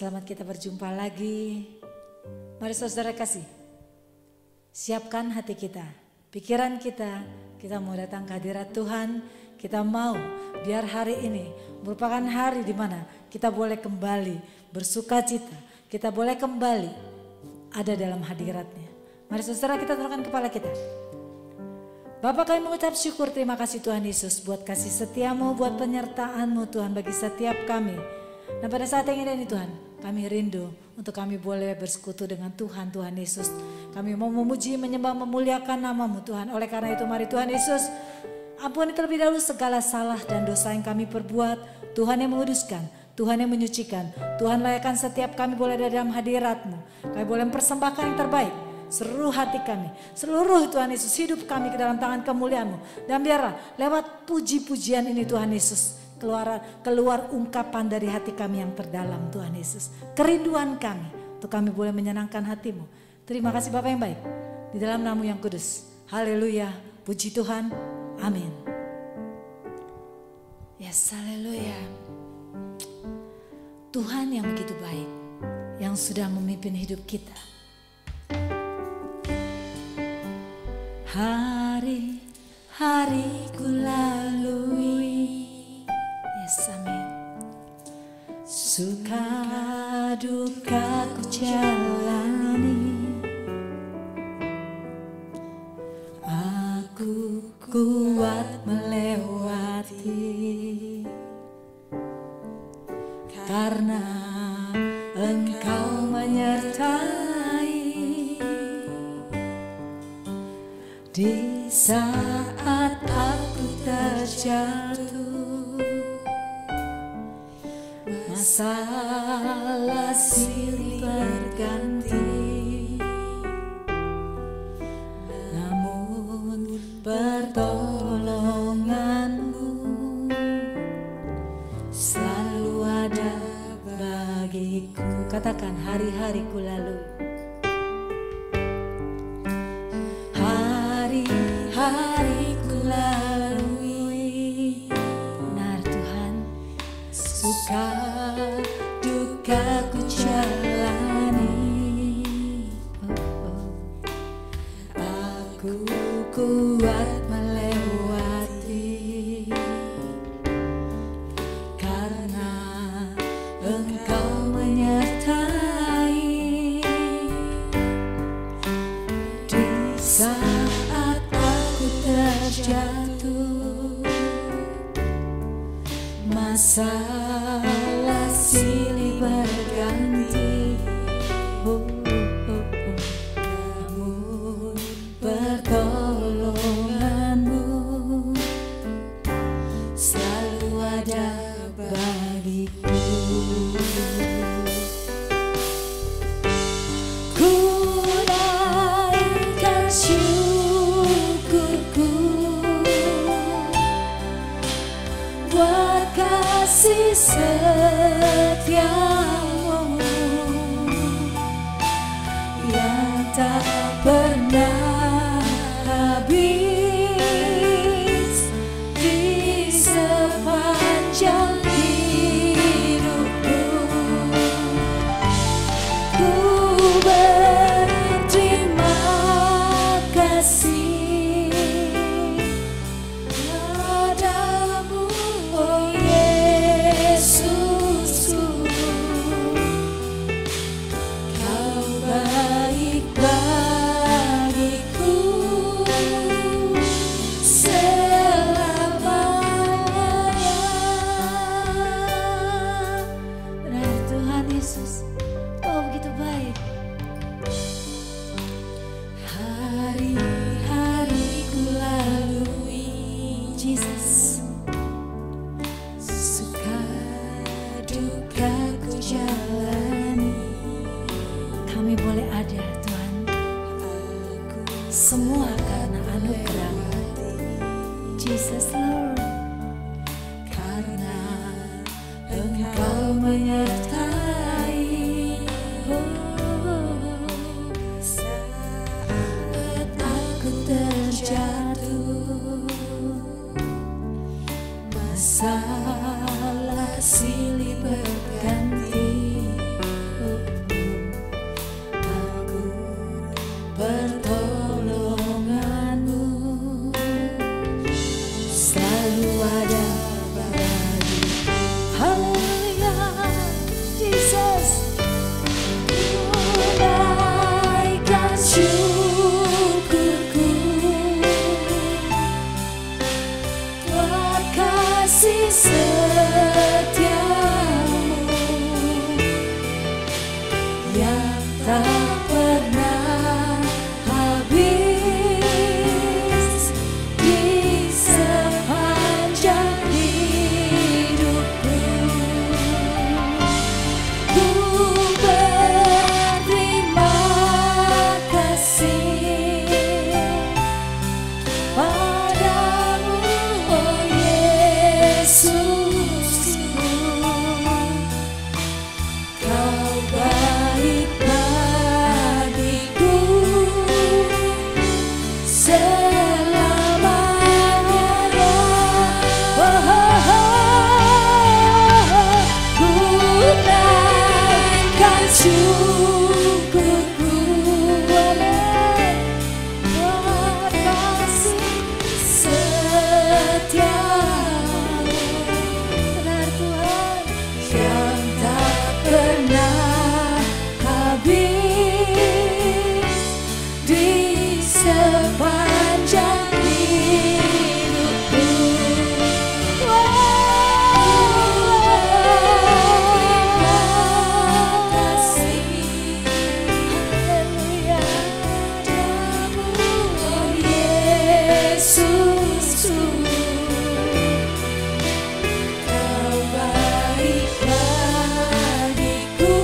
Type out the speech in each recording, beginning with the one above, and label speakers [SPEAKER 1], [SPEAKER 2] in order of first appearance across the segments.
[SPEAKER 1] Selamat kita berjumpa lagi. Mari saudara kasih, siapkan hati kita, pikiran kita mau datang ke hadirat Tuhan. Kita mau biar hari ini merupakan hari di mana kita boleh kembali bersuka cita. Kita boleh kembali ada dalam hadiratnya. Mari saudara kita tundukkan kepala kita. Bapa, kami mengucap syukur, terima kasih Tuhan Yesus buat kasih setiamu, buat penyertaan-Mu Tuhan bagi setiap kami. Dan pada saat yang ini Tuhan, kami rindu untuk kami boleh bersekutu dengan Tuhan Yesus. Kami mau memuji, menyembah, memuliakan nama-Mu Tuhan. Oleh karena itu mari Tuhan Yesus, ampuni terlebih dahulu segala salah dan dosa yang kami perbuat. Tuhan yang menguduskan, Tuhan yang menyucikan. Tuhan layakkan setiap kami boleh ada dalam hadirat-Mu. Kami boleh mempersembahkan yang terbaik. Seluruh hati kami, seluruh Tuhan Yesus, hidup kami ke dalam tangan kemuliaan-Mu. Dan biarlah lewat puji-pujian ini Tuhan Yesus, keluar ungkapan dari hati kami yang terdalam Tuhan Yesus. Kerinduan kami untuk kami boleh menyenangkan hati-Mu. Terima kasih Bapa yang baik, di dalam nama yang kudus. Haleluya, puji Tuhan, amin. Yes, haleluya. Tuhan yang begitu baik, yang sudah memimpin hidup kita. Hari-hari ku lalui, yes, amin. Suka duka ku jalani, aku kuat melewati, karena Engkau menyertai. Di saat aku terjatuh, masalah silih berganti, namun pertolongan-Mu selalu ada bagiku. Katakan, hari-hari ku lalui. Hari ku lalui, benar Tuhan. Suka duka ku jalani, aku kuat melewati, karena Engkau menyertai. Di saat terjatuh, masalah silih berganti, namun pertolongan-Mu selalu ada bagiku. Ku naikkan syukurku buat kasih setia-Mu yang tak pernah habis di sepanjang hidupku. Ku berterima kasih padamu, oh Yesusku. Kau baik bagiku selamanya. Benar Tuhan Yesus, Kau begitu baik. Hari-hari ku lalui, Jesus. Suka duka ku jalani, kami boleh ada Tuhan. Semua karena anugerah Jesus Lord, karena Engkau menyertai. Saat aku terjatuh, masalah silih berganti, pertolongan-Mu selalu ada bagi. Haleluya, Jesus. Naikkan syukurku buat kasih setiamu yang tak pernah habis di sepanjang hidupku. Ku berterima kasih padamu, oh Yesusku. Kau baik bagiku selamanya. Gunakan syukurku, amin, buat kasih setiamu. Benar Tuhan, yang tak pernah habis di sepanjang hidupku. Haleluya, padamu, oh Yesusku. Kau baik bagiku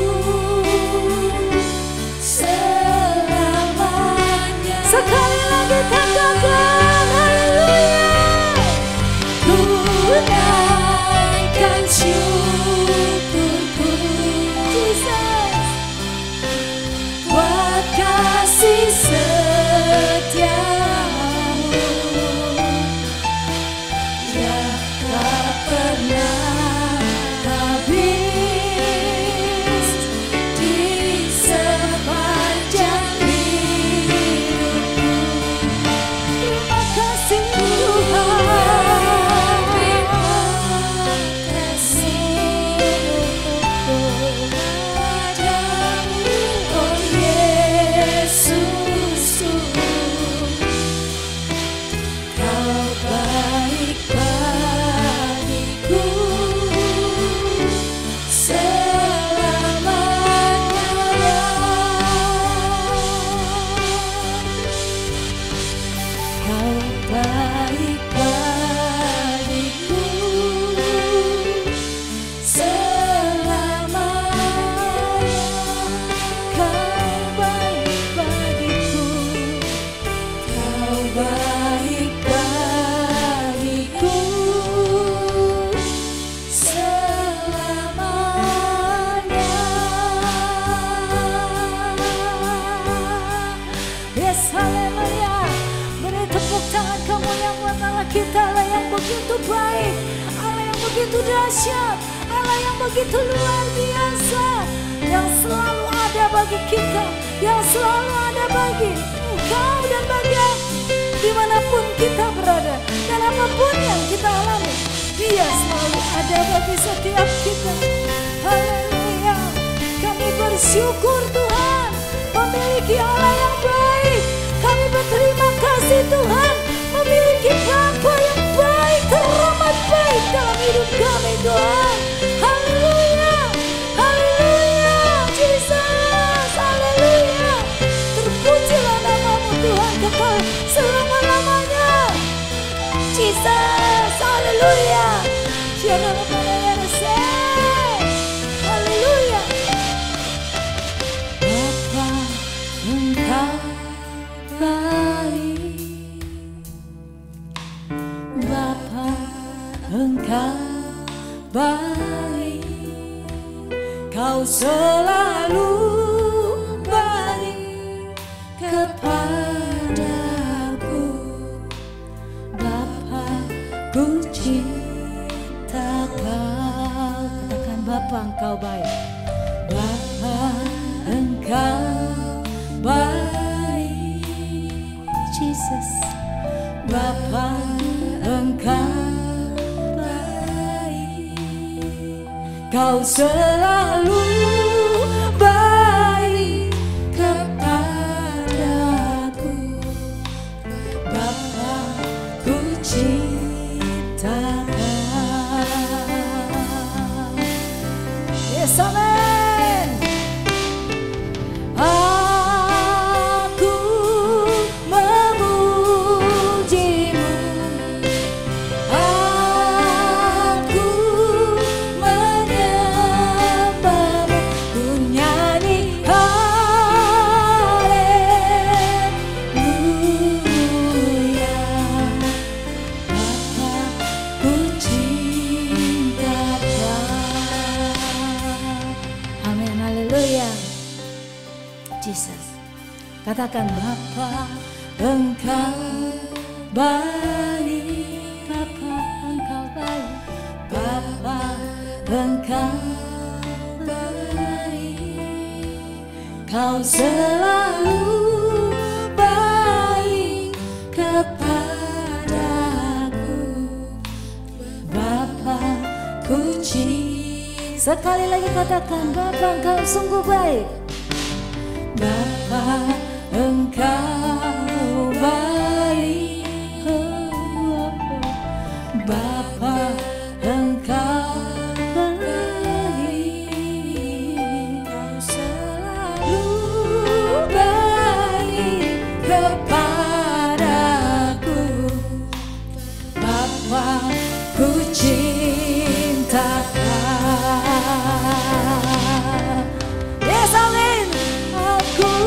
[SPEAKER 1] selamanya. Sekali lagi katakan haleluya. Gunakan syukurku, Jesus, buat kasih setiamu yang tak pernah habis di sepanjang hidupku. Terima kasih Tuhan, terima kasih padamu, oh Yesusku. Kau baik bagiku selamanya. Kau baik bagiku selamanya. Kau baik bagiku, kau baik bagiku selamanya. Yes, haleluya. Beri tepuk tangan kamu yang buat Allah kita, Allah yang begitu baik, Allah yang begitu dahsyat, Allah yang begitu luar biasa, yang selalu ada bagi kita, yang selalu ada bagi engkau dan bagi aku. Dimanapun kita berada dan apapun yang kita alami, Dia selalu ada bagi setiap kita. Haleluya. Kami bersyukur Tuhan memiliki Allah yang baik. Kami berterima kasih Tuhan memiliki Bapa yang baik, teramat baik dalam hidup kami Tuhan. Haleluya, haleluya, Jesus, haleluya. Terpujilah nama-Mu Tuhan kekal selama-lamanya. Jesus, haleluya. Haleluya. Bapa, Engkau baik. Bapa, Engkau baik. Kau selalu baik kepadaku. Bapa, ku cinta Kau. Katakan Bapa, Engkau baik. Bapa, Engkau baik. Bapa, Engkau baik, Kau selalu baik kepadaku. Bapa, ku cintakan. Yes, amen. Aku memujimu, aku menyembahmu, ku nyanyi haleluya. Bapa, ku cintakan. Amin, haleluya. Jesus, katakan Bapa, Engkau baik. Bapa, Engkau baik. Bapa, Engkau baik, Kau selalu baik kepadaku. Bapa, ku cinta. Sekali lagi katakan, Bapa, Engkau sungguh baik. Bapa, Engkau baik. Bapa, Engkau baik, Kau selalu baik kepadaku. Bapa, ku cintakan. Yes, amin. Aku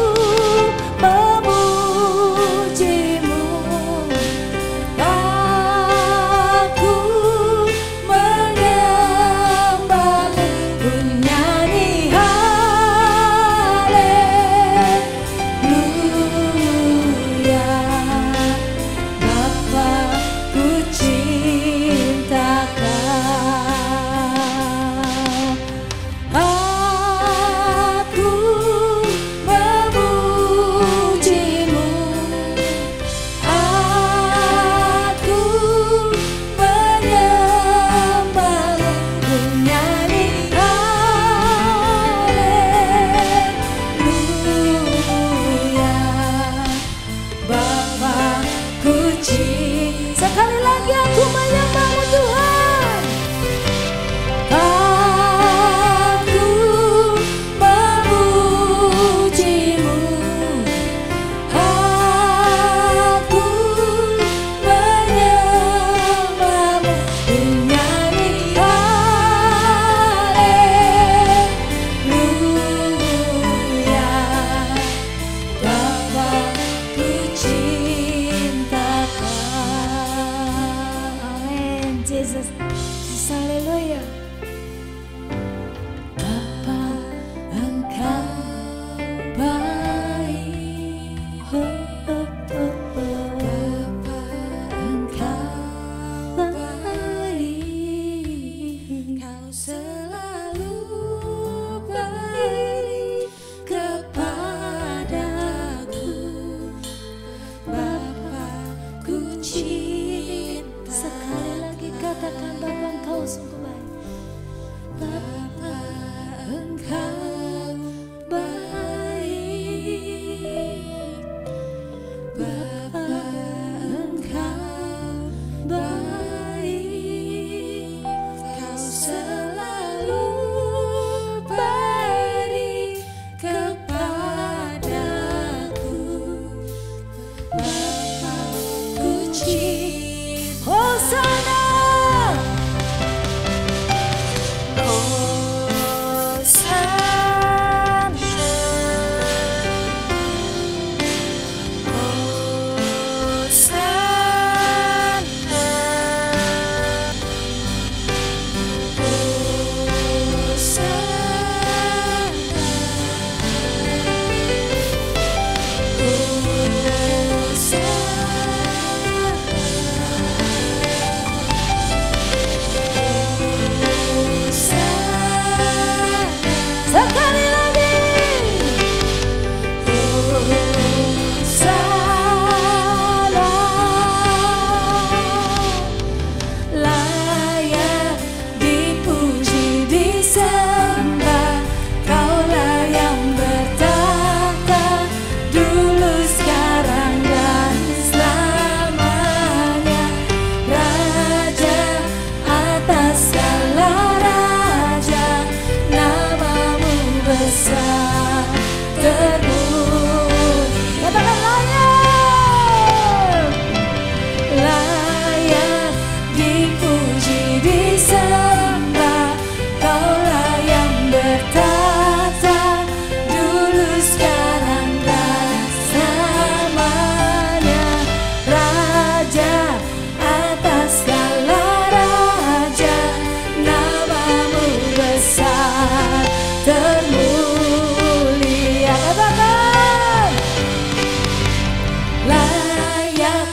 [SPEAKER 1] layak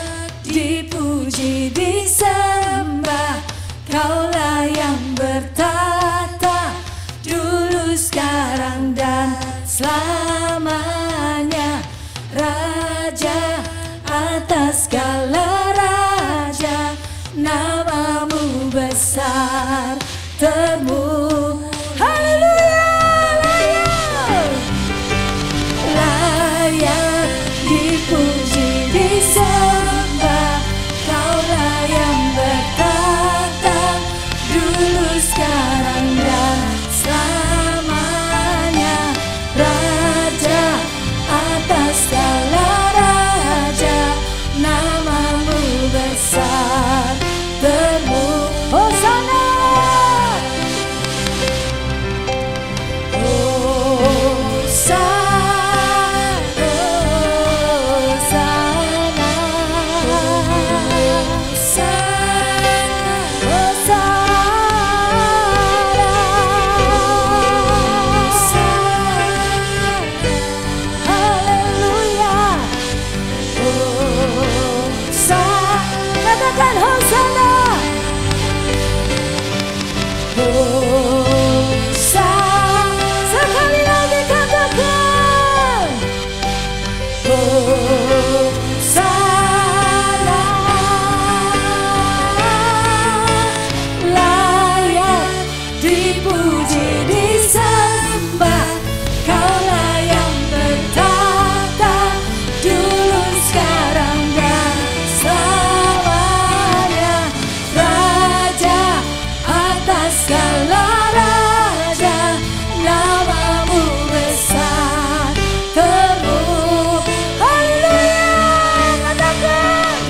[SPEAKER 1] dipuji disembah. Kaulah yang bertata dulu, sekarang dan selamanya. Raja atas segala raja, namamu besar termu. Haleluya, layak dipuji disembah. Kaulah yang bertata dulu, sekarang dan selamanya. Raja atas segala raja, namamu besar termu. Hosana, sekali lagi katakan Hosana, layak dipuji disembah. Kaulah yang bertata dulu, sekarang dan selamanya. Raja atas segala raja, namamu besar termu. Haleluya, katakan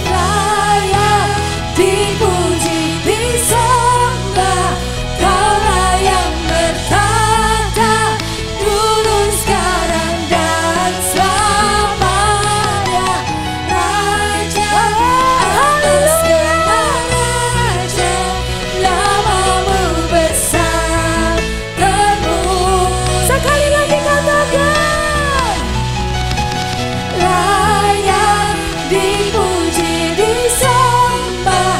[SPEAKER 1] layak dipuji disembah. Kaulah yang bertata dulu, sekarang dan selamanya. Raja atas segala raja, namamu besar termu. Sekali lagi katakan layak dipuji disembah.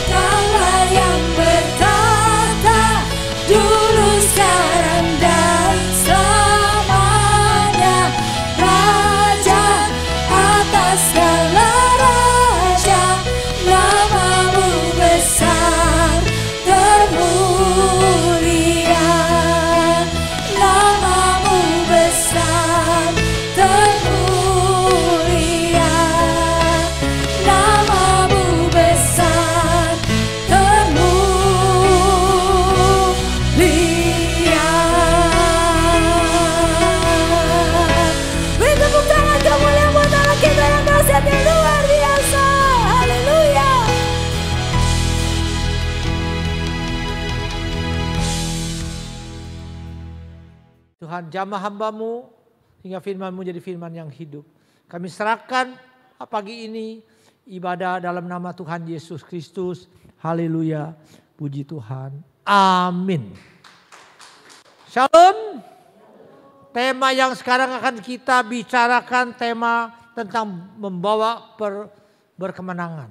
[SPEAKER 1] Kaulah yang bertata dulu, sekarang dan selamanya. Raja atas segala raja, namamu besar termulia. Namamu besar termulia. Namamu besar termulia. Beri tepuk tangan kemuliaan buat Allah kita yang dahsyat, yang luar biasa. Haleluya.
[SPEAKER 2] Tuhan, jamah hamba-Mu hingga firman-Mu jadi firman yang hidup. Kami serahkan pagi ini ibadah dalam nama Tuhan Yesus Kristus. Haleluya, puji Tuhan. Amin. Shalom. Tema yang sekarang akan kita bicarakan, tema tentang membawa berkemenangan.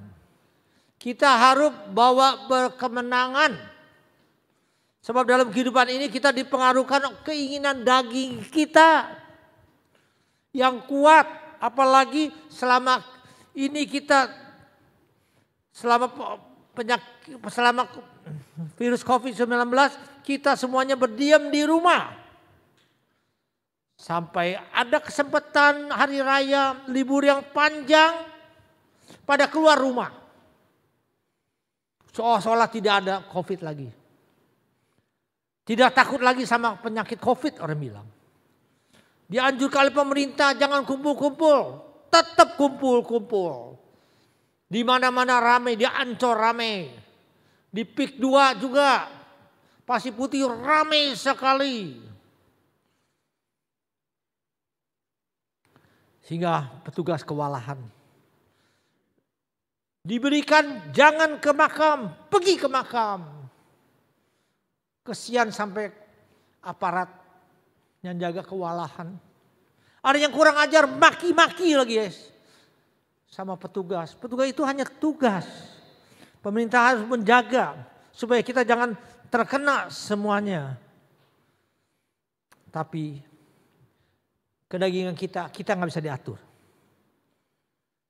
[SPEAKER 2] Kita harus bawa berkemenangan. Sebab dalam kehidupan ini kita dipengaruhkan keinginan daging kita yang kuat. Apalagi selama ini kita, selama virus COVID-19, kita semuanya berdiam di rumah. Sampai ada kesempatan hari raya, libur yang panjang, pada keluar rumah. Seolah-olah tidak ada COVID lagi. Tidak takut lagi sama penyakit COVID, orang bilang. Dianjurkan oleh pemerintah jangan kumpul-kumpul. Tetap kumpul-kumpul. Di mana-mana ramai, di Ancol ramai. Di PIK 2 juga. Pasir Putih ramai sekali. Sehingga petugas kewalahan. Diberikan jangan ke makam, pergi ke makam. Kesian sampai aparat yang jaga kewalahan. Ada yang kurang ajar maki-maki lagi guys. Sama petugas. Petugas itu hanya tugas. Pemerintah harus menjaga supaya kita jangan terkena semuanya. Tapi kedagingan kita nggak bisa diatur.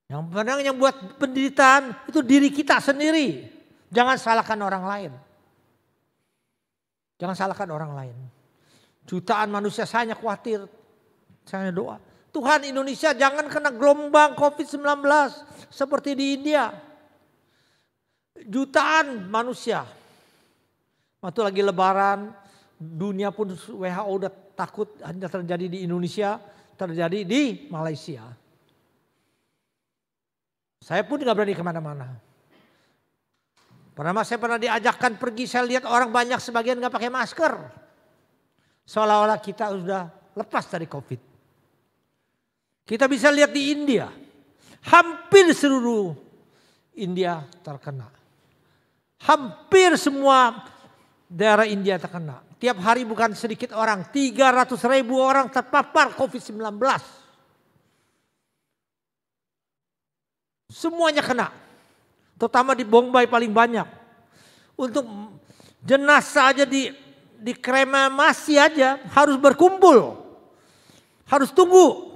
[SPEAKER 2] Yang buat penderitaan itu diri kita sendiri. Jangan salahkan orang lain. Jangan salahkan orang lain. Jutaan manusia saya khawatir. Saya doa. Tuhan, Indonesia jangan kena gelombang COVID-19 seperti di India. Jutaan manusia. Waktu lagi lebaran, dunia pun WHO udah takut hanya terjadi di Indonesia, terjadi di Malaysia. Saya pun nggak berani kemana-mana. Saya pernah diajakkan pergi, saya lihat orang banyak sebagian nggak pakai masker. Seolah-olah kita sudah lepas dari COVID. Kita bisa lihat di India, hampir seluruh India terkena. Hampir semua daerah India terkena. Tiap hari bukan sedikit orang, 300.000 orang terpapar COVID-19. Semuanya kena. Terutama di Bombay paling banyak. Untuk jenazah aja di kremasi aja harus berkumpul. Harus tunggu.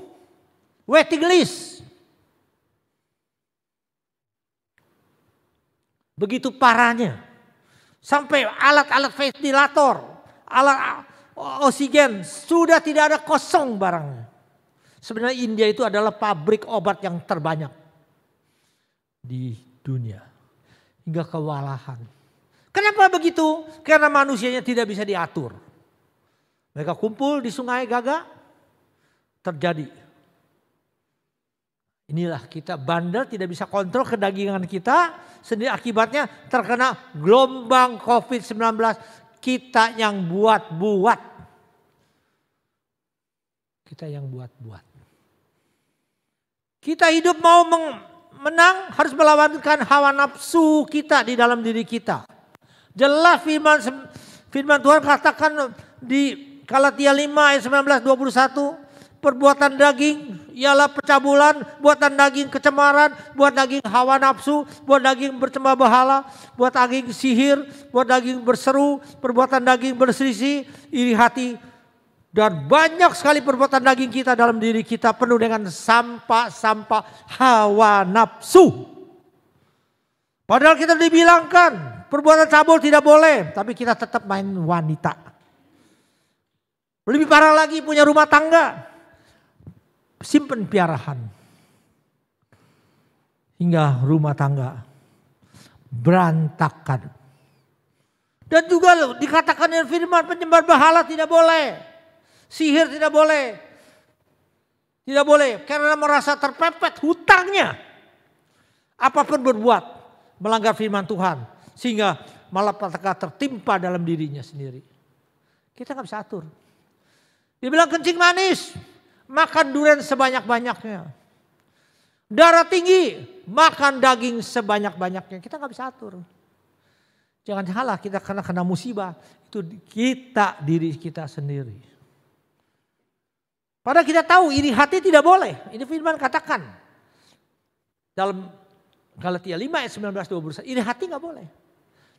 [SPEAKER 2] Waiting list. Begitu parahnya. Sampai alat-alat ventilator, alat oksigen sudah tidak ada, kosong barangnya. Sebenarnya India itu adalah pabrik obat yang terbanyak di dunia. Hingga kewalahan. Kenapa begitu? Karena manusianya tidak bisa diatur. Mereka kumpul di Sungai Gaga, terjadi. Inilah kita bandel, tidak bisa kontrol kedagingan kita. Sendiri akibatnya terkena gelombang COVID-19. Kita yang buat-buat. Kita yang buat-buat. Kita hidup mau menang harus melawankan hawa nafsu kita di dalam diri kita. Jelas firman Tuhan katakan di Galatia 5 ayat 19-21. Perbuatan daging ialah pencabulan, buatan daging kecemaran, buat daging hawa nafsu, buat daging bercembah bahala, buat daging sihir, buat daging berseru, perbuatan daging berselisih, iri hati. Dan banyak sekali perbuatan daging kita dalam diri kita penuh dengan sampah-sampah hawa nafsu. Padahal kita dibilangkan perbuatan cabul tidak boleh, tapi kita tetap main wanita. Lebih parah lagi punya rumah tangga. Simpen piarahan. Hingga rumah tangga berantakan. Dan juga dikatakan dengan firman penyembah berhala tidak boleh. Sihir tidak boleh. Tidak boleh karena merasa terpepet hutangnya. Apapun berbuat melanggar firman Tuhan. Sehingga malapetaka tertimpa dalam dirinya sendiri. Kita gak bisa atur. Dibilang kencing manis. Makan durian sebanyak-banyaknya. Darah tinggi. Makan daging sebanyak-banyaknya. Kita gak bisa atur. Jangan salah kita kena musibah. Itu kita, diri kita sendiri. Padahal kita tahu iri hati tidak boleh. Ini firman katakan. Dalam Galatia 5 ayat 19-21. Iri hati gak boleh.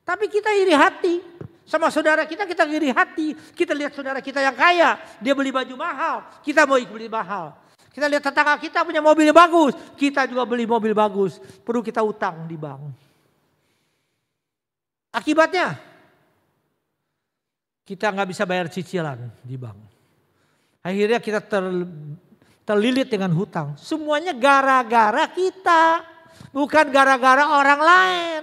[SPEAKER 2] Tapi kita iri hati. Sama saudara kita iri hati. Kita lihat saudara kita yang kaya. Dia beli baju mahal. Kita mau beli mahal. Kita lihat tetangga kita punya mobil bagus. Kita juga beli mobil bagus. Perlu kita utang di bank. Akibatnya. Kita gak bisa bayar cicilan di bank. Akhirnya kita terlilit dengan hutang. Semuanya gara-gara kita. Bukan gara-gara orang lain.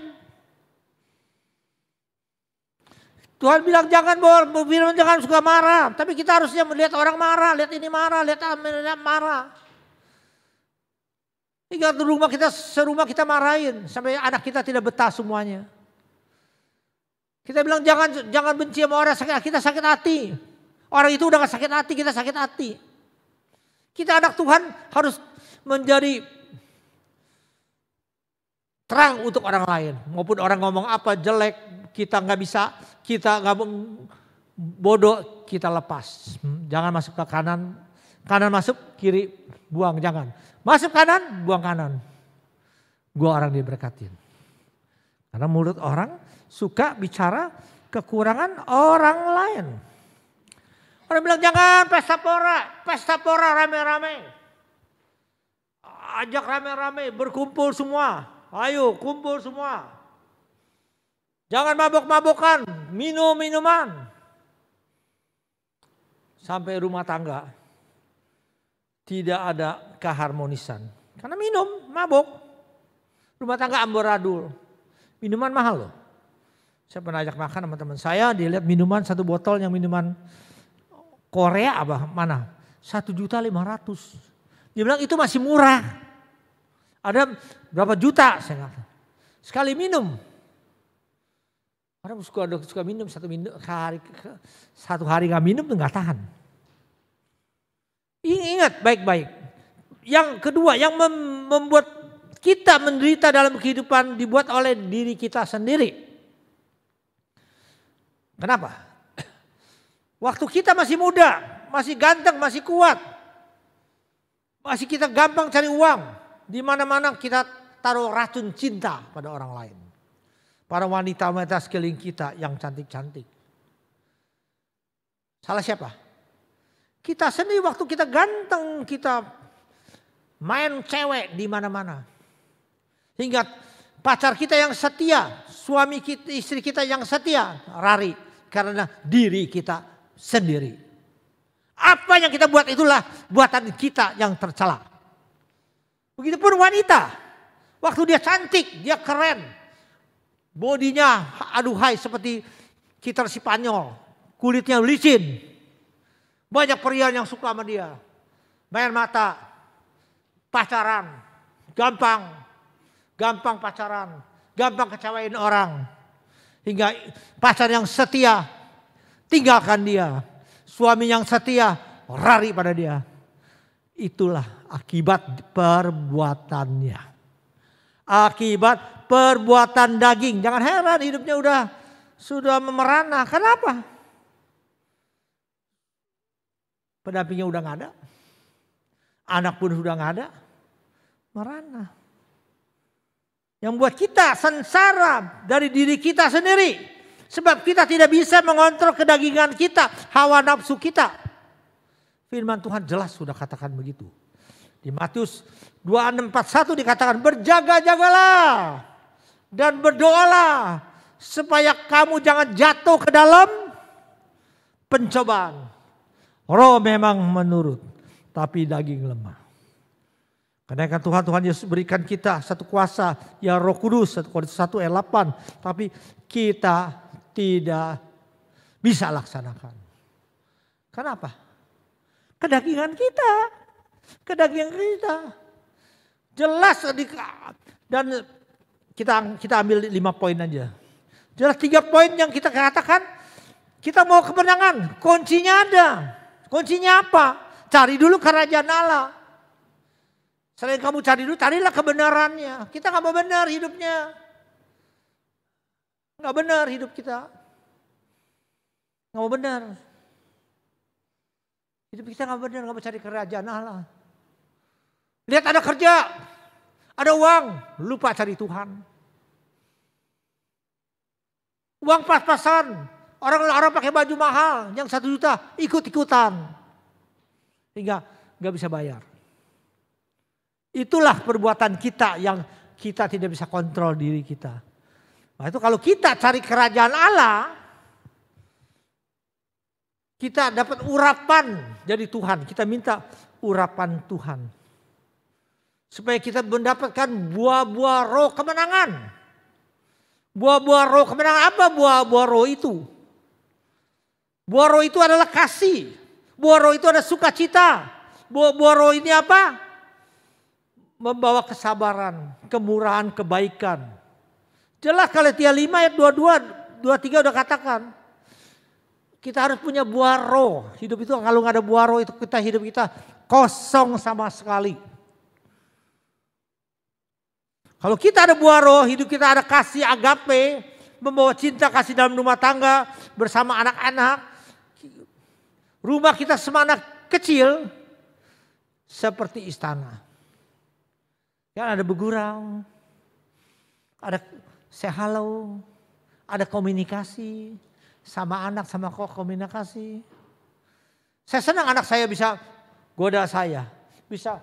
[SPEAKER 2] Tuhan bilang jangan suka marah. Tapi kita harusnya melihat orang marah. Lihat ini marah, lihat marah. Hingga serumah kita marahin. Sampai anak kita tidak betah semuanya. Kita bilang jangan benci sama orang sakit. Kita sakit hati. Orang itu udah gak sakit hati, kita sakit hati. Kita anak Tuhan harus menjadi terang untuk orang lain. Maupun orang ngomong apa jelek, kita gak bisa, kita gak bodoh, kita lepas. Jangan masuk ke kanan, Kanan masuk, kiri buang, jangan. Masuk kanan, buang kanan. Gua orang diberkatin. Karena mulut orang suka bicara kekurangan orang lain. Orang bilang jangan pesta pora rame-rame. Ajak rame-rame, berkumpul semua. Ayo kumpul semua. Jangan mabok-mabokan, minum-minuman. Sampai rumah tangga tidak ada keharmonisan. Karena minum, mabok. Rumah tangga amburadul. Minuman mahal loh. Saya pernah ajak makan sama teman saya, dia lihat minuman satu botol yang minuman Korea apa mana? 1.500.000. Dia bilang itu masih murah. Ada berapa juta saya kata. Sekali minum. Orang suka minum satu hari nggak minum tuh nggak tahan. Ingat baik-baik. Yang kedua yang membuat kita menderita dalam kehidupan dibuat oleh diri kita sendiri. Kenapa? Waktu kita masih muda, masih ganteng, masih kuat. Masih kita gampang cari uang. Di mana-mana kita taruh racun cinta pada orang lain. Para wanita-wanita sekeliling kita yang cantik-cantik. Salah siapa? Kita sendiri waktu kita ganteng, kita main cewek di mana-mana. Hingga pacar kita yang setia, suami kita, istri kita yang setia, lari karena diri kita sendiri. Apa yang kita buat itulah buatan kita yang tercela. Begitupun wanita, waktu dia cantik, dia keren, bodinya aduhai seperti gitar Spanyol, kulitnya licin, banyak pria yang suka sama dia, main mata, pacaran, gampang pacaran, gampang kecewain orang. Hingga pacar yang setia tinggalkan dia. Suami yang setia lari pada dia. Itulah akibat perbuatannya. Akibat perbuatan daging. Jangan heran hidupnya sudah memerana. Kenapa? Pendampingnya udah gak ada. Anak pun sudah gak ada. Merana. Yang buat kita sengsara dari diri kita sendiri. Sebab kita tidak bisa mengontrol kedagingan kita, hawa nafsu kita. Firman Tuhan jelas sudah katakan begitu. Di Matius 26:41 dikatakan berjaga-jagalah dan berdoalah supaya kamu jangan jatuh ke dalam pencobaan. Roh memang menurut, tapi daging lemah. Karena Tuhan Yesus berikan kita satu kuasa, ya Roh Kudus, 1 Korintus 1 ayat 8. Tapi kita tidak bisa laksanakan. Kenapa? Kedagingan kita. Jelas dan kita ambil 5 poin aja. Jelas 3 poin yang kita katakan, kita mau kemenangan, kuncinya ada. Kuncinya apa? Cari dulu kerajaan Allah. Selain kamu cari dulu, carilah kebenarannya. Kita gak mau benar hidupnya. Gak benar hidup kita. Gak mau benar. Hidup kita gak benar, gak mau cari kerajaan Allah. Lihat ada kerja, ada uang, lupa cari Tuhan. Uang pas-pasan, orang pakai baju mahal, yang 1 juta ikut-ikutan. Hingga gak bisa bayar. Itulah perbuatan kita yang kita tidak bisa kontrol diri kita. Nah itu kalau kita cari kerajaan Allah, kita dapat urapan dari Tuhan. Kita minta urapan Tuhan. Supaya kita mendapatkan buah-buah roh kemenangan. Buah-buah roh kemenangan apa buah-buah roh itu? Buah roh itu adalah kasih. Buah roh itu ada sukacita. Buah roh ini apa? Membawa kesabaran, kemurahan, kebaikan. Jelas Galatia 5 ayat 22, 23 udah katakan. Kita harus punya buah roh. Hidup itu kalau gak ada buah roh itu hidup kita kosong sama sekali. Kalau kita ada buah roh, hidup kita ada kasih agape. Membawa cinta kasih dalam rumah tangga bersama anak-anak. Rumah kita sama anak kecil. seperti istana. Kan ada bergurau, ada say hello, ada komunikasi sama anak, sama komunikasi. Saya senang anak saya bisa goda saya, bisa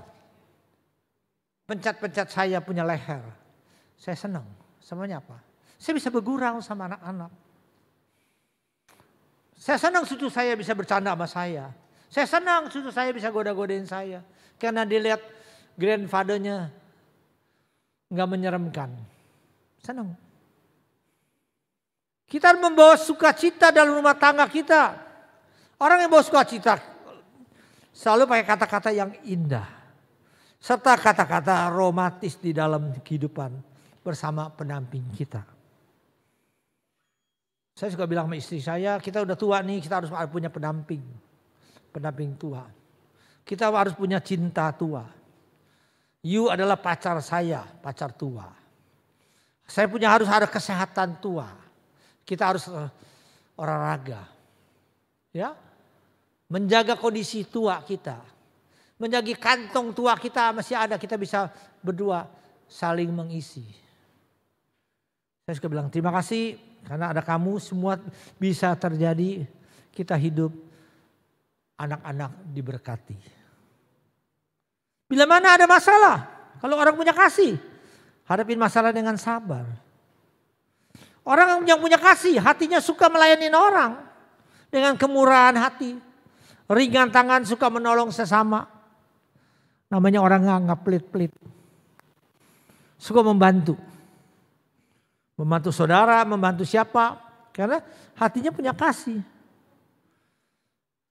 [SPEAKER 2] pencet-pencet saya punya leher. Saya senang. Semuanya apa? Saya bisa bergurau sama anak-anak. Saya senang cucu saya bisa bercanda sama saya. Saya senang cucu saya bisa goda-godain saya. Karena dilihat grandfather-nya nggak menyeramkan. Senang. Kita membawa sukacita dalam rumah tangga kita. Orang yang bawa sukacita selalu pakai kata-kata yang indah. Serta kata-kata romantis di dalam kehidupan bersama pendamping kita. Saya suka bilang sama istri saya, kita udah tua nih, kita harus punya pendamping. Pendamping tua. Kita harus punya cinta tua. You adalah pacar saya, pacar tua. Saya harus ada kesehatan tua. Kita harus olahraga. Ya. Menjaga kondisi tua kita. Menjaga kantong tua kita masih ada, kita bisa berdua saling mengisi. Saya suka bilang terima kasih karena ada kamu, semua bisa terjadi, kita hidup, anak-anak diberkati. Bila mana ada masalah, kalau orang punya kasih, hadapin masalah dengan sabar. Orang yang punya kasih, hatinya suka melayani orang dengan kemurahan hati. Ringan tangan, suka menolong sesama. Namanya orang nggak pelit-pelit. Suka membantu. Membantu saudara, membantu siapa. Karena hatinya punya kasih.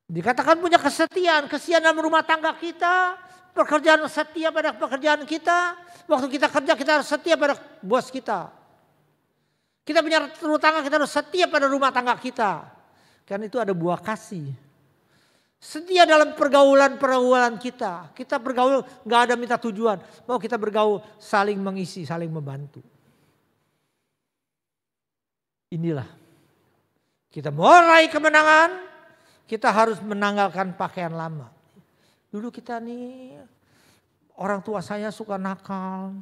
[SPEAKER 2] Dikatakan punya kesetiaan dalam rumah tangga kita. Pekerjaan setia pada pekerjaan kita. Waktu kita kerja kita harus setia pada bos kita. Kita punya rumah tangga kita harus setia pada rumah tangga kita. Karena itu ada buah kasih. Setia dalam pergaulan kita. Kita bergaul gak ada minta tujuan. Mau kita bergaul saling mengisi, saling membantu. Inilah. Kita mau raih kemenangan. Kita harus menanggalkan pakaian lama. Dulu kita nih orang tua saya suka nakal.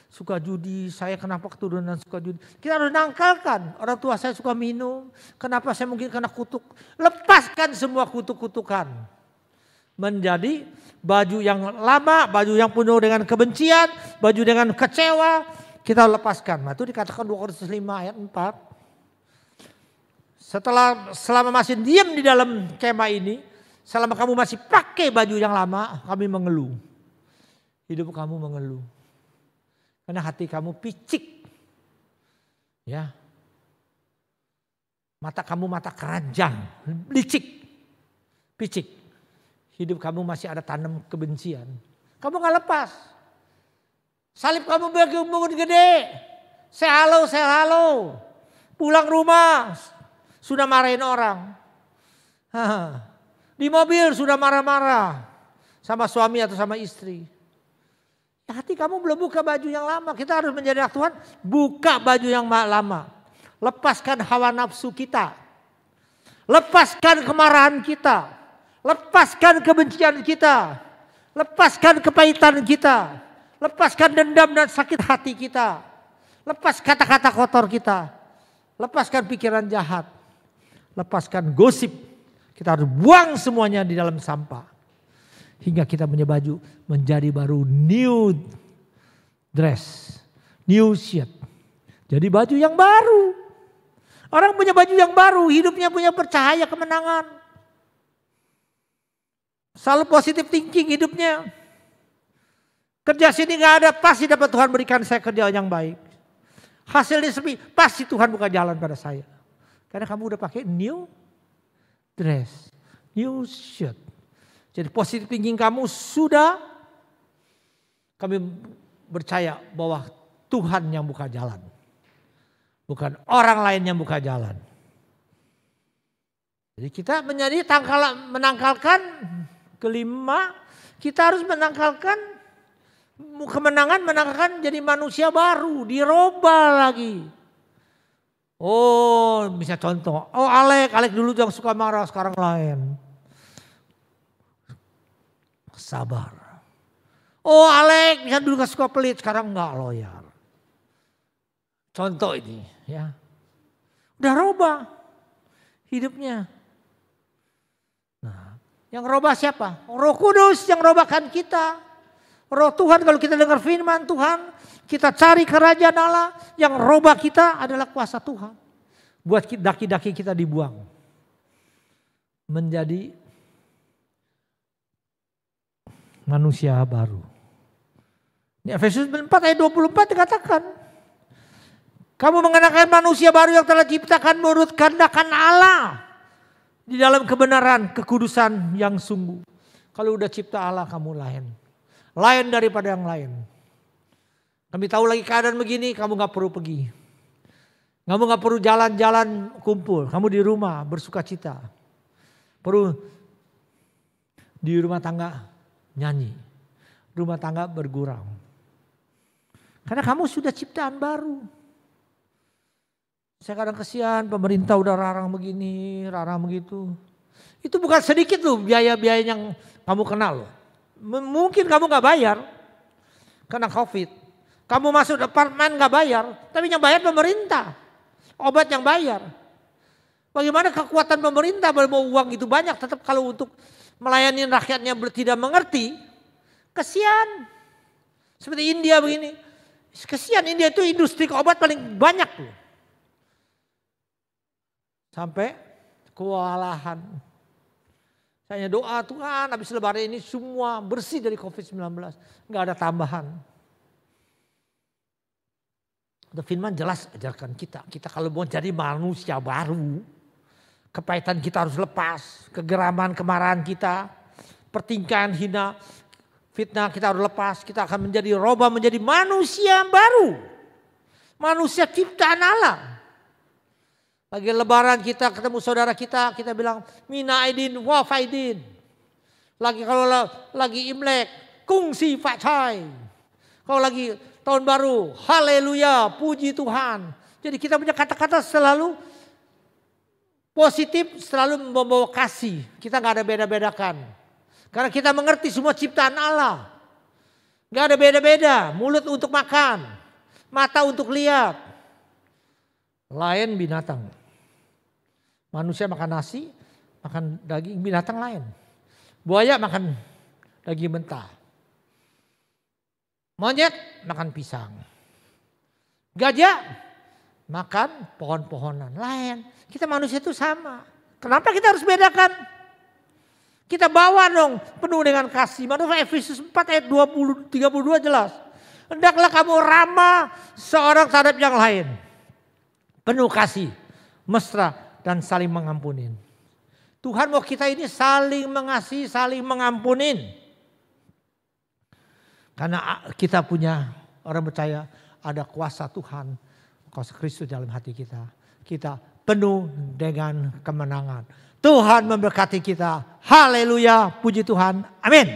[SPEAKER 2] Suka judi, saya kenapa keturunan suka judi. Kita harus nangkalkan. Orang tua saya suka minum. Kenapa saya mungkin kena kutuk. Lepaskan semua kutuk-kutukan. Menjadi baju yang lama, baju yang penuh dengan kebencian, baju dengan kecewa. Kita lepaskan. Nah, itu dikatakan 2 Korintus 5 ayat 4. Selama masih diam di dalam kemah ini. Selama kamu masih pakai baju yang lama, kami mengeluh. Hidup kamu mengeluh. Karena hati kamu picik. Ya. Mata kamu mata keranjang, licik. Picik. Hidup kamu masih ada tanam kebencian. Kamu gak lepas. Salib kamu bangun gede. Saya halo. Pulang rumah sudah marahin orang. Di mobil sudah marah-marah sama suami atau sama istri. Hati kamu belum buka baju yang lama. Kita harus menjadi anak Tuhan. Buka baju yang lama. Lepaskan hawa nafsu kita. Lepaskan kemarahan kita. Lepaskan kebencian kita. Lepaskan kepahitan kita. Lepaskan dendam dan sakit hati kita. Lepas kata-kata kotor kita. Lepaskan pikiran jahat. Lepaskan gosip. Kita harus buang semuanya di dalam sampah. Hingga kita punya baju menjadi baru new dress, new shirt. Jadi baju yang baru. Orang punya baju yang baru, hidupnya punya bercahaya kemenangan. Selalu positive thinking hidupnya. Kerja sini gak ada, pasti dapat Tuhan berikan saya kerja yang baik. Hasilnya sepi, pasti Tuhan buka jalan pada saya. Karena kamu udah pakai new dress, new shirt. Jadi positive thinking kamu sudah, kami percaya bahwa Tuhan yang buka jalan. Bukan orang lain yang buka jalan. Jadi kita menjadi menangkalkan kelima, kita harus menangkalkan kemenangan, menangkalkan jadi manusia baru, dirubah lagi. Oh bisa contoh, Alek dulu yang suka marah sekarang lain. Sabar. Oh Alek bisa dulu suka pelit, sekarang enggak loyal. Contoh ini ya. Udah robah hidupnya. Nah, yang robah siapa? Roh Kudus yang robahkan kita. Roh Tuhan, kalau kita dengar firman Tuhan, kita cari kerajaan Allah, yang robah kita adalah kuasa Tuhan. Buat daki-daki kita dibuang. Menjadi manusia baru. Di Efesus 4 ayat 24 dikatakan, kamu mengenakan manusia baru yang telah diciptakan menurut kehendak Allah di dalam kebenaran, kekudusan yang sungguh. Kalau udah cipta Allah kamu lain daripada yang lain. Kami tahu lagi keadaan begini, kamu gak perlu pergi. Kamu gak perlu jalan-jalan kumpul, kamu di rumah bersuka cita. Perlu di rumah tangga nyanyi, rumah tangga bergurau. Karena kamu sudah ciptaan baru. Saya kadang kesian pemerintah udah larang begini, larang begitu. Itu bukan sedikit loh biaya-biaya yang kamu kenal loh. Mungkin kamu gak bayar karena COVID. Kamu masuk apartemen gak bayar, tapi yang bayar pemerintah. Obat yang bayar. Bagaimana kekuatan pemerintah mau uang itu banyak, tetap kalau untuk melayani rakyatnya tidak mengerti, kesian. Seperti India begini. Kesian, India itu industri obat paling banyak loh. Sampai kewalahan. Saya doa Tuhan habis lebaran ini semua bersih dari COVID-19. Gak ada tambahan. Firman jelas ajarkan kita. Kita kalau mau jadi manusia baru, kepahitan kita harus lepas. Kegeraman, kemarahan kita, pertingkaian hina, fitnah kita harus lepas. Kita akan menjadi robah, menjadi manusia baru. Manusia ciptaan Allah. Lagi lebaran kita ketemu saudara kita bilang mina aidin wa faidin. Lagi kalau lagi Imlek, kungsi facai. Kalau lagi tahun baru, haleluya, puji Tuhan. Jadi kita punya kata-kata selalu positif, selalu membawa kasih. Kita gak ada beda-bedakan. Karena kita mengerti semua ciptaan Allah. Gak ada beda-beda. Mulut untuk makan. Mata untuk lihat. Lain binatang. Manusia makan nasi, makan daging, binatang lain. Buaya makan daging mentah. Monyet makan pisang. Gajah makan pohon-pohonan lain. Kita manusia itu sama. Kenapa kita harus bedakan? Kita bawa dong penuh dengan kasih. Manusia Efesus 4 ayat 32 jelas. Hendaklah kamu ramah seorang terhadap yang lain. Penuh kasih, mesra dan saling mengampunin. Tuhan mau kita ini saling mengasihi, saling mengampunin. Karena kita punya orang percaya ada kuasa Tuhan, kuasa Kristus dalam hati kita. Kita penuh dengan kemenangan. Tuhan memberkati kita. Haleluya, puji Tuhan. Amin.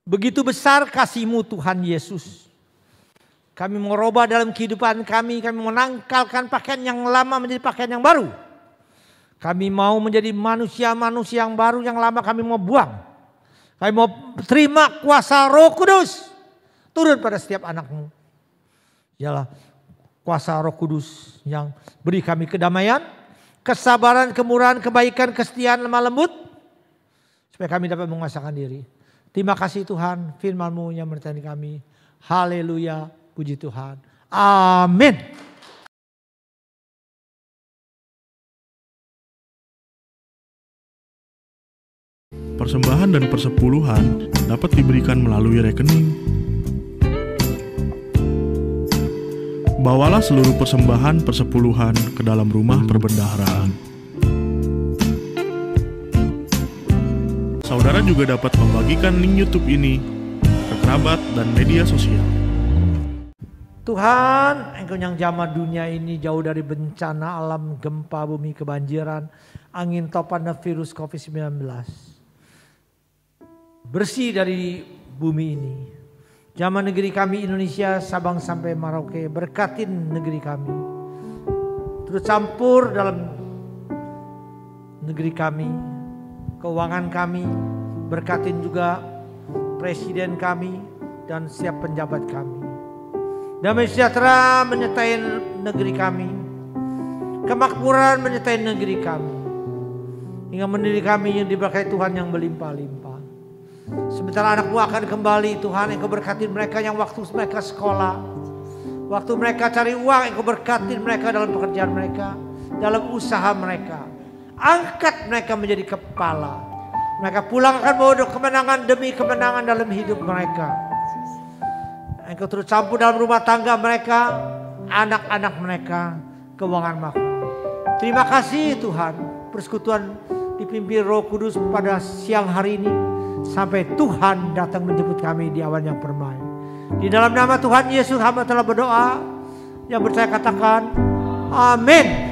[SPEAKER 2] Begitu besar kasih-Mu Tuhan Yesus. Kami mau merubah dalam kehidupan kami menangkalkan pakaian yang lama menjadi pakaian yang baru. Kami mau menjadi manusia-manusia yang baru, yang lama kami mau buang. Kami mau terima kuasa Roh Kudus turun pada setiap anak-Mu. Ialah kuasa Roh Kudus yang beri kami kedamaian, kesabaran, kemurahan, kebaikan, kesetiaan, lemah lembut. Supaya kami dapat menguasakan diri. Terima kasih Tuhan, firman-Mu yang menyertai kami. Haleluya, puji Tuhan. Amin.
[SPEAKER 3] Persembahan dan persepuluhan dapat diberikan melalui rekening. Bawalah seluruh persembahan persepuluhan ke dalam rumah perbendaharaan. Saudara juga dapat membagikan link YouTube ini ke kerabat dan media sosial.
[SPEAKER 2] Tuhan, Engkau yang jamah dunia ini jauh dari bencana alam, gempa bumi, kebanjiran, angin topan dan virus COVID-19. Bersih dari bumi ini. Jamah negeri kami Indonesia, Sabang sampai Merauke, berkatin negeri kami. Terus campur dalam negeri kami. keuangan kami, berkatin juga presiden kami dan setiap penjabat kami. Damai sejahtera menyertai negeri kami, kemakmuran menyertai negeri kami, hingga mendidik kami yang diberkati Tuhan yang berlimpah-limpah. Sementara anak-Mu akan kembali, Tuhan, Engkau berkati mereka yang waktu mereka sekolah, waktu mereka cari uang, Engkau berkati mereka dalam pekerjaan mereka, dalam usaha mereka. Angkat mereka menjadi kepala. Mereka pulang akan bawa kemenangan demi kemenangan dalam hidup mereka. Engkau turut campur dalam rumah tangga mereka, anak-anak mereka, keuangan mereka. Terima kasih Tuhan, persekutuan dipimpin Roh Kudus pada siang hari ini. Sampai Tuhan datang menjemput kami di awan yang permai. Di dalam nama Tuhan Yesus hamba telah berdoa. Yang percaya katakan amin.